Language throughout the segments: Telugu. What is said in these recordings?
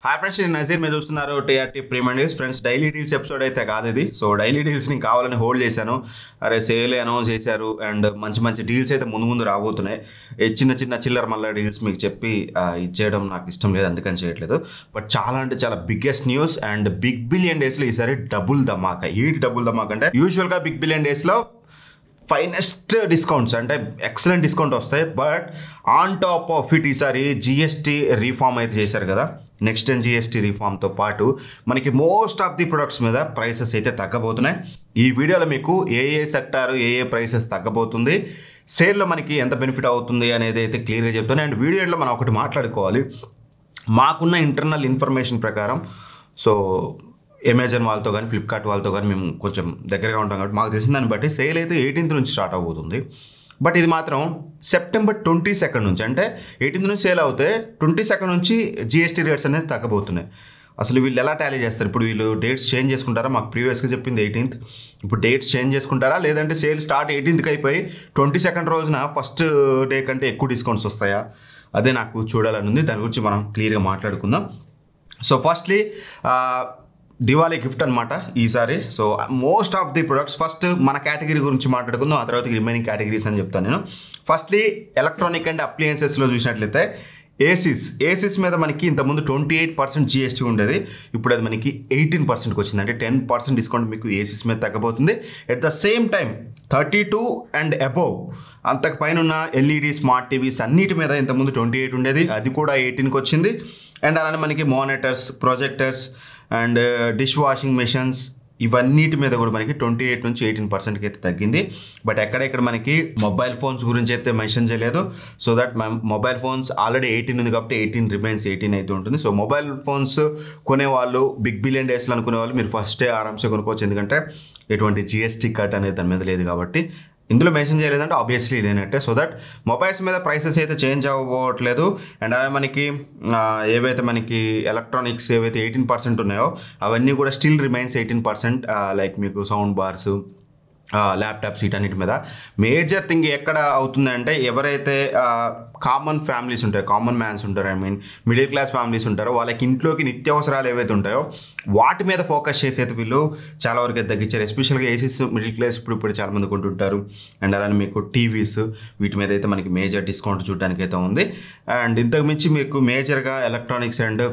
హాయ్ ఫ్రెండ్స్, నేను నజీర్. మీరు చూస్తున్నారు TRT premium deals. Friends, daily deals episode అయితే కాదు ఇది. సో డైలీ డీల్స్ నేను కావాలని హోల్డ్ చేశాను. అరే సేల్ అనౌన్స్ చేశారు అండ్ మంచి మంచి డీల్స్ అయితే ముందు రాబోతున్నాయి. చిన్న చిల్లర మళ్ళీ డీల్స్ మీకు చెప్పి ఇచ్చేయడం నాకు ఇష్టం లేదు, అందుకని చేయట్లేదు. బట్ చాలా అంటే చాలా biggest news and big billion డేస్లో ఈసారి డబుల్ ధమాకా. ఏంటి డబుల్ ధమాకా అంటే, యూజువల్గా బిగ్ బిలియన్ డేస్లో ఫైనెస్ట్ డిస్కౌంట్స్ అంటే ఎక్సలెంట్ డిస్కౌంట్ వస్తాయి. But on top of it ఈసారి జిఎస్టీ రీఫార్మ్ అయితే చేశారు కదా. నెక్స్ట్ టైం జిఎస్టీ రీఫార్మ్తో పాటు మనకి మోస్ట్ ఆఫ్ ది ప్రొడక్ట్స్ మీద ప్రైసెస్ అయితే తగ్గబోతున్నాయి. ఈ వీడియోలో మీకు ఏ సెక్టారు ఏ ప్రైసెస్ తగ్గబోతుంది, సేల్లో మనకి ఎంత బెనిఫిట్ అవుతుంది అనేది అయితే క్లియర్గా చెప్తాను. అండ్ వీడియోలో మనం ఒకటి మాట్లాడుకోవాలి. మాకున్న ఇంటర్నల్ ఇన్ఫర్మేషన్ ప్రకారం, సో అమెజాన్ వాళ్ళతో కానీ ఫ్లిప్కార్ట్ వాళ్ళతో కానీ మేము కొంచెం దగ్గరగా ఉంటాం కాబట్టి మాకు తెలిసిన దాన్ని బట్టి సేల్ అయితే 18th నుంచి స్టార్ట్ అవబోతుంది. బట్ ఇది మాత్రం సెప్టెంబర్ 22 నుంచి, అంటే 18th నుంచి సేల్ అవుతే 22 నుంచి జిఎస్టీ రేట్స్ అనేది తగ్గబోతున్నాయి. అసలు వీళ్ళు ఎలా టాలీ చేస్తారు? ఇప్పుడు వీళ్ళు డేట్స్ చేంజ్ చేసుకుంటారా? మాకు ప్రీవియస్గా చెప్పింది 18th, ఇప్పుడు డేట్స్ చేంజ్ చేసుకుంటారా? లేదంటే సేల్ స్టార్ట్ 18th అయిపోయి 22 రోజున ఫస్ట్ డే కంటే ఎక్కువ డిస్కౌంట్స్ వస్తాయా? అదే నాకు చూడాలని ఉంది. దాని గురించి మనం క్లియర్గా మాట్లాడుకుందాం. సో ఫస్ట్లీ దివాళీ గిఫ్ట్ అనమాట ఈసారి. So most of the products, first మన కేటగిరీ గురించి మాట్లాడుకుందాం, ఆ తర్వాత రిమైనింగ్ కేటగిరీస్ అని చెప్తాను నేను. ఫస్ట్లీ ఎలక్ట్రానిక్ అండ్ అప్లయన్సెస్లో చూసినట్లయితే ఏసిస్ మీద మనకి ఇంతకుముందు 28% జిఎస్టీ ఉండేది. ఇప్పుడు అది మనకి 18%కి వచ్చింది. అంటే 10% డిస్కౌంట్ మీకు ఏసిస్ మీద తగ్గబోతుంది. At the same time 32 and above, అంతకు పైన ఉన్న ఎల్ఈడి స్మార్ట్ టీవీస్ అన్నిటి మీద ఇంతకుముందు 28 ఉండేది, అది కూడా 18కి వచ్చింది. అండ్ అలానే మనకి monitors, projectors and dish washing machines ఇవన్నిటి మీద కూడా మనకి 28 నుంచి 18%కి అయితే తగ్గింది. బట్ ఎక్కడెక్కడ మనకి మొబైల్ ఫోన్స్ గురించి అయితే మెన్షన్ చేయలేదు. So that mobile phones already 18 ఉంది కాబట్టి 18 రిమైన్స్ 18 అయితే ఉంటుంది. సో మొబైల్ ఫోన్స్ కొనేవాళ్ళు, బిగ్ బిలియన్ డేస్లో అనుకునే వాళ్ళు మీరు ఫస్టే ఆరామ్సే కొనుక్కోవచ్చు, ఎందుకంటే ఎటువంటి జిఎస్టీ కట్ అనేది దాని మీద లేదు కాబట్టి. ఇందులో మెన్షన్ చేయలేదంటే ఆబ్వియస్లీ లేనట్టే. సో దట్ మొబైల్స్ మీద ప్రైసెస్ అయితే చేంజ్ అవ్వట్లేదు. అండ్ అలాగే మనకి ఏవైతే మనకి ఎలక్ట్రానిక్స్ ఏవైతే 18% ఉన్నాయో అవన్నీ కూడా స్టిల్ రిమైన్స్ 18%. లైక్ మీకు సౌండ్ బార్స్, ల్యాప్టాప్స్ వీటన్నిటి మీద. మేజర్ థింగ్ ఎక్కడ అవుతుందంటే, ఎవరైతే కామన్ ఫ్యామిలీస్ ఉంటాయో, కామన్ మ్యాన్స్ ఉంటారో, మిడిల్ క్లాస్ ఫ్యామిలీస్ ఉంటారో, వాళ్ళకి ఇంట్లోకి నిత్యావసరాలు ఏవైతే ఉంటాయో వాటి మీద ఫోకస్ చేసి అయితే వీళ్ళు చాలా వరకు అయితే తగ్గించారు. ఎస్పెషల్గా ఏసీస్ మిడిల్ క్లాస్ ఇప్పుడు చాలామంది కొంటుంటారు. అండ్ అలానే మీకు టీవీస్ వీటి మీద అయితే మనకి మేజర్ డిస్కౌంట్ చూడడానికి అయితే ఉంది. అండ్ ఇంతకు మించి మీకు మేజర్గా ఎలక్ట్రానిక్స్ అండ్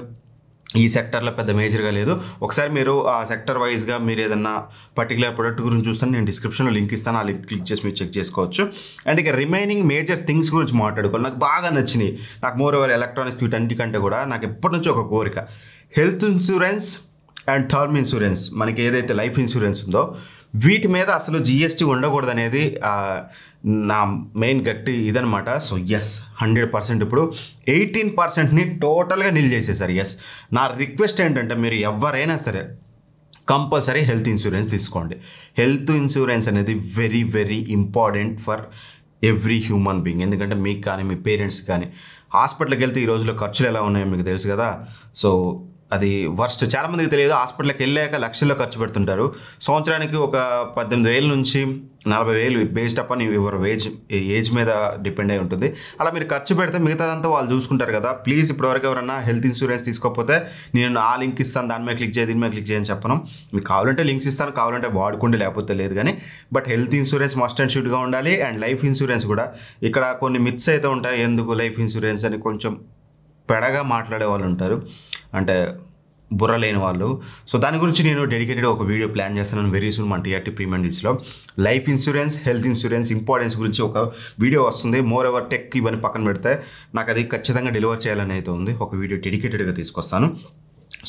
ఈ సెక్టర్లో పెద్ద మేజర్గా లేదు. ఒకసారి మీరు ఆ సెక్టర్ వైజ్గా మీరు ఏదన్నా పర్టికులర్ ప్రొడక్ట్ గురించి చూస్తాను, నేను డిస్క్రిప్షన్లో లింక్ ఇస్తాను, ఆ లింక్ క్లిక్ చేసి మీరు చెక్ చేసుకోవచ్చు. అండ్ ఇక రిమైనింగ్ మేజర్ థింగ్స్ గురించి మాట్లాడుకోవాలి. నాకు బాగా నచ్చినాయి. నాకు మోర్ ఓవర్ ఎలక్ట్రానిక్స్ వీటన్నిటికంటే కూడా నాకు ఎప్పటి నుంచో ఒక కోరిక, health insurance and term insurance, మనకి ఏదైతే లైఫ్ ఇన్సూరెన్స్ ఉందో వీటి మీద అసలు జిఎస్టీ ఉండకూడదు అనేది నా మెయిన్ గట్టి ఇదనమాట. సో ఎస్, 100% ఇప్పుడు 18%ని టోటల్గా నిల్ చేసేసారు. ఎస్, నా రిక్వెస్ట్ ఏంటంటే, మీరు ఎవరైనా సరే కంపల్సరీ హెల్త్ ఇన్సూరెన్స్ తీసుకోండి. హెల్త్ ఇన్సూరెన్స్ అనేది very very important for every human being. ఎందుకంటే మీకు కానీ మీ పేరెంట్స్ కానీ హాస్పిటల్కి వెళ్తే ఈ రోజుల్లో ఖర్చులు ఎలా ఉన్నాయో మీకు తెలుసు కదా. సో అది వర్స్ట్. చాలామందికి తెలియదు, హాస్పిటల్కి వెళ్ళాక లక్షల్లో ఖర్చు పెడుతుంటారు. సంవత్సరానికి ఒక 18,000 నుంచి 40,000 బేస్డ్ అప్ అని యువర్ ఏజ్ మీద డిపెండ్ అయి ఉంటుంది. అలా మీరు ఖర్చు పెడితే మిగతాదంతా వాళ్ళు చూసుకుంటారు కదా. ప్లీజ్ ఇప్పటివరకు ఎవరైనా హెల్త్ ఇన్సూరెన్స్ తీసుకోకపోతే నేను ఆ లింక్ ఇస్తాను, దాని మీద క్లిక్ చేయి, దీని మీద క్లిక్ చేయని చెప్పను. మీకు కావాలంటే లింక్స్ ఇస్తాను, కావాలంటే వాడుకోండి, లేకపోతే లేదు. కానీ but health insurance must and షుడ్గా ఉండాలి. అండ్ లైఫ్ ఇన్సూరెన్స్ కూడా, ఇక్కడ కొన్ని మిత్స్ అయితే ఉంటాయి. ఎందుకు లైఫ్ ఇన్సూరెన్స్ అని కొంచెం పెడగా మాట్లాడే వాళ్ళు ఉంటారు, అంటే బుర్ర లేని వాళ్ళు. సో దాని గురించి నేను డెడికేటెడ్ ఒక వీడియో ప్లాన్ చేస్తున్నాను వెరీ సూన్ మన టీఆర్టీ ప్రీమియం డీల్స్లో. Life insurance, health insurance importance గురించి ఒక వీడియో వస్తుంది. మోర్ ఓవర్ టెక్ ఇవన్నీ పక్కన పెడితే నాకు అది ఖచ్చితంగా డెలివర్ చేయాలని అయితే ఉంది. ఒక వీడియో డెడికేటెడ్గా తీసుకొస్తాను.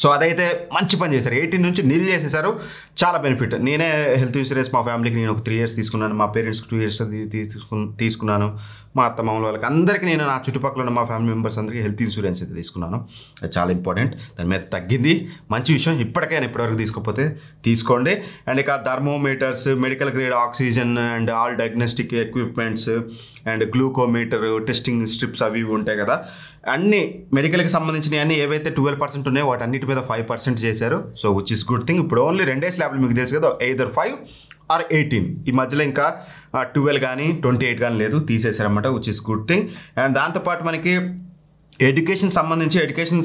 సో అదైతే మంచి పని చేశారు. 18 నుంచి నిల్ చేసేసారు, చాలా బెనిఫిట్. నేనే హెల్త్ ఇన్సూరెన్స్ మా ఫ్యామిలీకి నేను ఒక 3 years తీసుకున్నాను, మా పేరెంట్స్కి 2 years తీసుకున్నాను, మా అత్త మామూలు వాళ్ళకి అందరికీ, నేను నా చుట్టుపక్కల ఉన్న మా ఫ్యామిలీ మెంబర్స్ అందరికీ హెల్త్ ఇన్సూరెన్స్ అయితే తీసుకున్నాను. అది చాలా ఇంపార్టెంట్. దాని మీద తగ్గింది, మంచి విషయం. ఇప్పటికైనా ఇప్పటివరకు తీసుకోకపోతే తీసుకోండి. అండ్ ఇక thermometers, medical grade oxygen and all diagnostic equipments and glucometer, testing strips అవి ఉంటాయి కదా, అన్ని మెడికల్కి సంబంధించినవి అన్నీ ఏవైతే 12% ఉన్నాయో వాటన్నిటి మీద 5% చేశారు. So which is good thing. ఇప్పుడు ఓన్లీ 2 స్లాబ్లు మీకు తెలుసు కదా, either 5 or 18. ఈ మధ్యలో ఇంకా 12 కానీ 28 కానీ లేదు, తీసేశారన్నమాట, which is good thing. And దాంతోపాటు మనకి ఎడ్యుకేషన్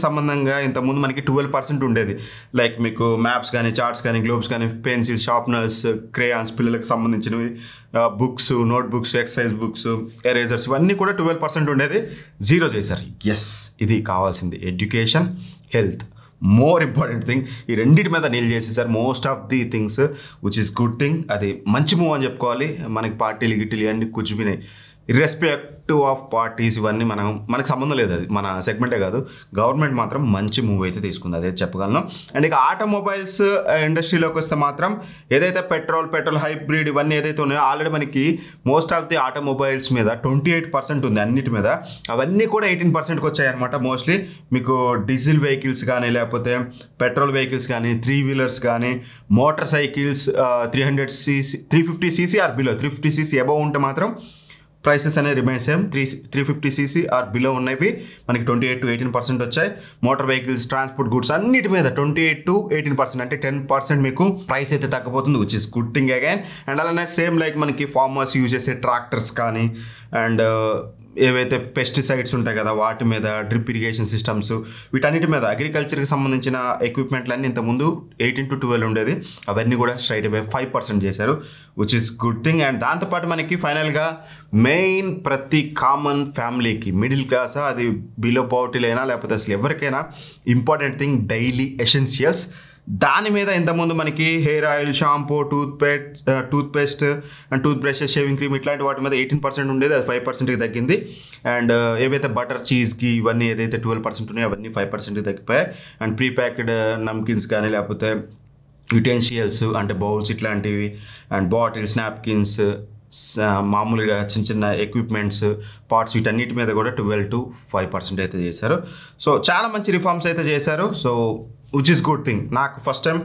సంబంధంగా ఇంతకుముందు మనకి 12% ఉండేది. లైక్ మీకు మ్యాప్స్ కానీ, చార్ట్స్ కానీ, గ్లోబ్స్ కానీ, పెన్సిల్స్, షార్ప్నర్స్, క్రేయాన్స్, పిల్లలకు సంబంధించినవి, books, note books, exercise books, erasers, ఇవన్నీ కూడా 12% ఉండేది. 0 చేశారు. ఇది కావాల్సింది. Education, health, more important thing. ఈ రెండింటి మీద నీళ్ళు చేసేసారు most of the things, which is good thing. అది మంచి మూవ్ అని చెప్పుకోవాలి. మనకి పార్టీలు గిట్టీలు అన్నీ కూర్చుపోయినాయి. ఇర్రెస్పెక్టివ్ ఆఫ్ పార్టీస్ ఇవన్నీ మనకు సంబంధం లేదు. అది మన సెగ్మెంటే కాదు. గవర్నమెంట్ మాత్రం మంచి మూవ్ అయితే తీసుకుంది, అదే చెప్పగలను. అండ్ ఇక ఆటోమొబైల్స్ ఇండస్ట్రీలోకి వస్తే మాత్రం ఏదైతే పెట్రోల్ హైబ్రిడ్ ఇవన్నీ ఏదైతే ఉన్నాయో ఆల్రెడీ మనకి మోస్ట్ ఆఫ్ ది ఆటోమొబైల్స్ మీద 28% ఉంది అన్నిటి మీద. అవన్నీ కూడా 18%కి వచ్చాయి అనమాట. మోస్ట్లీ మీకు డీజిల్ వెహికల్స్ కానీ, లేకపోతే పెట్రోల్ వెహికల్స్ కానీ, 3 వీలర్స్ కానీ, motor cycles 350cc or below, 350cc above ఉంటే మాత్రం ప్రైసెస్ అనేవి remain same. 350cc or below ఉన్నవి మనకి 28 to 18% వచ్చాయి. మోటార్ వెహికల్స్, ట్రాన్స్పోర్ట్ గుడ్స్ అన్నిటి మీద 28 to 18%, అంటే 10% మీకు ప్రైస్ అయితే తగ్గిపోతుంది, which is good thing again. And అలానే సేమ్ లైక్ మనకి ఫార్మర్స్ యూజ్ చేసే ట్రాక్టర్స్ కానీ, అండ్ ఏవైతే పెస్టిసైడ్స్ ఉంటాయి కదా వాటి మీద, డ్రిప్ ఇరిగేషన్ సిస్టమ్స్, వీటన్నిటి మీద అగ్రికల్చర్కి సంబంధించిన ఎక్విప్మెంట్లన్నీ ఇంతకుముందు 18 to 12 ఉండేది. అవన్నీ కూడా స్ట్రైట్ అవే 5% చేశారు, which is good thing. And దాంతోపాటు మనకి ఫైనల్గా మెయిన్ ప్రతి కామన్ ఫ్యామిలీకి, మిడిల్ క్లాస్, అది బిలో పవర్టీలైనా లేకపోతే అసలు ఎవరికైనా ఇంపార్టెంట్ థింగ్ డైలీ ఎసెన్షియల్స్. దాని మీద ఇంతకుముందు మనకి hair oil, shampoo, toothpaste and tooth brush, shaving cream ఇట్లాంటి వాటి మీద 18% ఉండేది, అది 5%కి తగ్గింది. అండ్ ఏవైతే బటర్, చీజ్కి ఇవన్నీ ఏదైతే 12% ఉన్నాయో అవన్నీ 5%కి తగ్గిపోయాయి. అండ్ ప్రీ ప్యాక్డ్ నమ్కిన్స్ కానీ, లేకపోతే యుటెన్షియల్స్ అంటే బౌల్స్ ఇట్లాంటివి, అండ్ బాటిల్స్, నాప్కిన్స్, మామూలుగా చిన్న ఎక్విప్మెంట్స్, పార్ట్స్, వీటన్నిటి మీద కూడా 12 to 5% అయితే చేశారు. సో చాలా మంచి రిఫార్మ్స్ అయితే చేశారు. So which is good thing. నాకు ఫస్ట్ టైం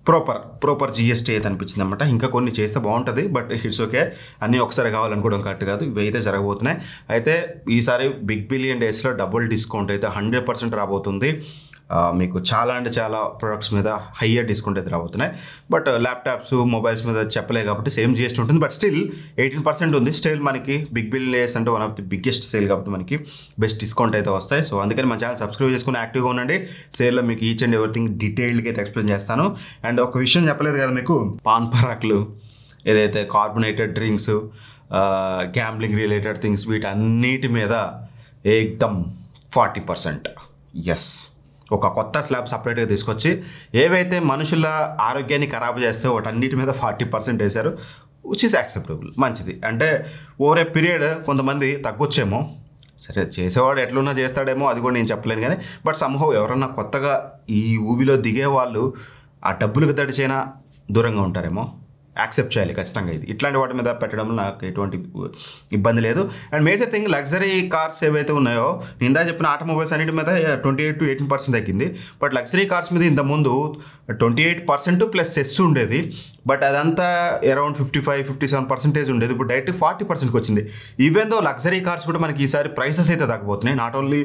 ప్రాపర్ జిఎస్టీ అయితే అనిపించింది అనమాట. ఇంకా కొన్ని చేస్తే బాగుంటుంది, బట్ ఇట్స్ ఓకే. అన్నీ ఒకసారి కావాలనుకోవడం కరెక్ట్ కాదు. ఇవి అయితే జరగబోతున్నాయి. అయితే ఈసారి బిగ్ బిలియన్ డేస్లో డబుల్ డిస్కౌంట్ అయితే 100% రాబోతుంది. మీకు చాలా అంటే చాలా ప్రొడక్ట్స్ మీద హయ్యర్ డిస్కౌంట్ అయితే రాబోతున్నాయి. బట్ ల్యాప్టాప్స్, మొబైల్స్ మీద చెప్పలే కాబట్టి సేమ్ జిఎస్టీ ఉంటుంది. బట్ స్టిల్ 18% ఉంది. స్టిల్ మనకి బిగ్ బిలియన్ డేస్ అంటే one of the biggest sale కాబట్టి మనకి బెస్ట్ డిస్కౌంట్ అయితే వస్తాయి. సో అందుకని మన ఛానల్ సబ్స్క్రైబ్ చేసుకుని యాక్టివ్గా ఉండండి. సేల్లో మీకు ఈచ్ అండ్ ఎవ్రీథింగ్ డీటెయిల్గా అయితే ఎక్స్ప్లెయిన్ చేస్తాను. అండ్ ఒక విషయం చెప్పలేదు కదా మీకు, పాన్ పరాకులు, ఏదైతే carbonated drinks, gambling related things, వీటన్నిటి మీద ఏకదమ్ 40%. ఒక కొత్త స్లాబ్ సపరేట్గా తీసుకొచ్చి ఏవైతే మనుషుల ఆరోగ్యాన్ని ఖరాబు చేస్తే వాటన్నిటి మీద 40% వేశారు, విచ్ ఈస్ యాక్సెప్టబుల్, మంచిది. అంటే ఓవర్ ఏ పీరియడ్ కొంతమంది తగ్గొచ్చేమో, సరే చేసేవాడు ఎట్లున్నా చేస్తాడేమో, అది కూడా నేను చెప్పలేను. కానీ బట్ సమ్హౌ ఎవరన్నా కొత్తగా ఈ ఊబిలో దిగే వాళ్ళు ఆ డబ్బులకు తడిచైనా దూరంగా ఉంటారేమో. యాక్సెప్ట్ చేయాలి ఖచ్చితంగా. ఇది ఇట్లాంటి వాటి మీద పెట్టడంలో నాకు ఎటువంటి ఇబ్బంది లేదు. And major thing, luxury cars ఏవైతే ఉన్నాయో, ఇందా చెప్పిన ఆటోమొబైల్స్ అన్నిటి మీద 28 to 18% తగ్గింది. బట్ లగ్జరీ కార్స్ మీద ఇంతకుముందు 28% ప్లస్ సెస్ ఉండేది. బట్ అదంతా అరౌండ్ 55-57% ఉండేది. ఇప్పుడు డైరెక్ట్ 40%కి వచ్చింది. ఈవెన్ దో లగ్జరీ కార్స్ కూడా మనకి ఈసారి ప్రైసెస్ అయితే తగ్గిపోతున్నాయి. నాట్ ఓన్లీ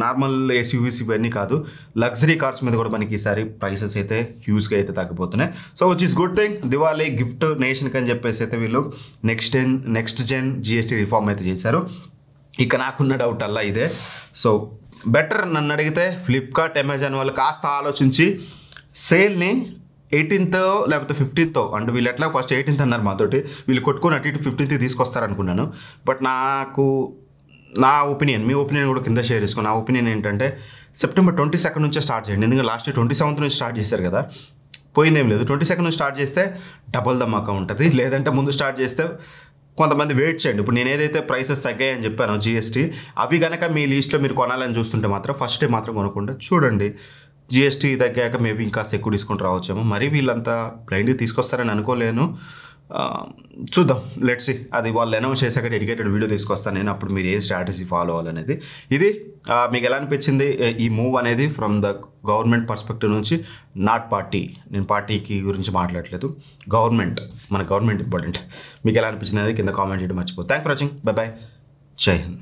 నార్మల్ ఎస్యూవీస్ ఇవన్నీ కాదు, లగ్జరీ కార్స్ మీద కూడా మనకి ఈసారి ప్రైసెస్ అయితే హ్యూజ్గా అయితే తగ్గిపోతున్నాయి. So which is good thing. Diwali gift నేషన్కి అని చెప్పేసి అయితే వీళ్ళు నెక్స్ట్ జెన్ జిఎస్టీ రిఫార్మ్ అయితే చేశారు. ఇక నాకున్న డౌట్ అలా ఇదే. సో బెటర్ నన్ను అడిగితే ఫ్లిప్కార్ట్, అమెజాన్ వాళ్ళు కాస్త ఆలోచించి సేల్ని 18th లేకపోతే 15th, అంటే వీళ్ళు ఎట్లా ఫస్ట్ 18th అన్నారు మాతోటి, వీళ్ళు కొట్టుకొని అటు ఇటు 15th తీసుకొస్తారనుకున్నాను. బట్ నా ఒపీనియన్, మీ ఒపీనియన్ కూడా కింద షేర్ చేసుకోండి. నా ఒపీనియన్ ఏంటంటే September 22 నుంచే స్టార్ట్ చేయండి. ఎందుకంటే లాస్ట్ 27th నుంచి స్టార్ట్ చేశారు కదా, పోయిందేం లేదు. 22 నుంచి స్టార్ట్ చేస్తే డబల్ ధమాకా ఉంటుంది. లేదంటే ముందు స్టార్ట్ చేస్తే కొంతమంది వెయిట్ చేయండి. ఇప్పుడు నేను ఏదైతే ప్రైసెస్ తగ్గాయని చెప్పాను జిఎస్టీ, అవి కనుక మీ లిస్ట్లో మీరు కొనాలని చూస్తుంటే మాత్రం ఫస్ట్ డే మాత్రం కొనకుండా చూడండి. జిఎస్టీ తగ్గాక మేబీ ఇంకా ఎక్కువ డిస్కౌంట్ రావచ్చేమో. మరి వీళ్ళంతా బ్లైండ్గా తీసుకొస్తారని అనుకోలేను. చూద్దాం, లెట్స్ సీ. అది వాళ్ళు అనౌన్స్ చేశాక డెడికేటెడ్ వీడియో తీసుకొస్తాను నేను, అప్పుడు మీరు ఏ స్ట్రాటజీ ఫాలో అవ్వాలనేది. ఇది మీకు ఎలా అనిపించింది ఈ మూవ్ అనేది ఫ్రమ్ ద గవర్నమెంట్ పర్స్పెక్టివ్ నుంచి, నాట్ పార్టీ. నేను పార్టీకి గురించి మాట్లాడలేదు, గవర్నమెంట్, మన గవర్నమెంట్ ఇంపార్టెంట్. మీకు ఎలా అనిపించింది అనేది కింద కామెంట్ చేయడం మర్చిపో. Thank for watching. By by. జై హింద్.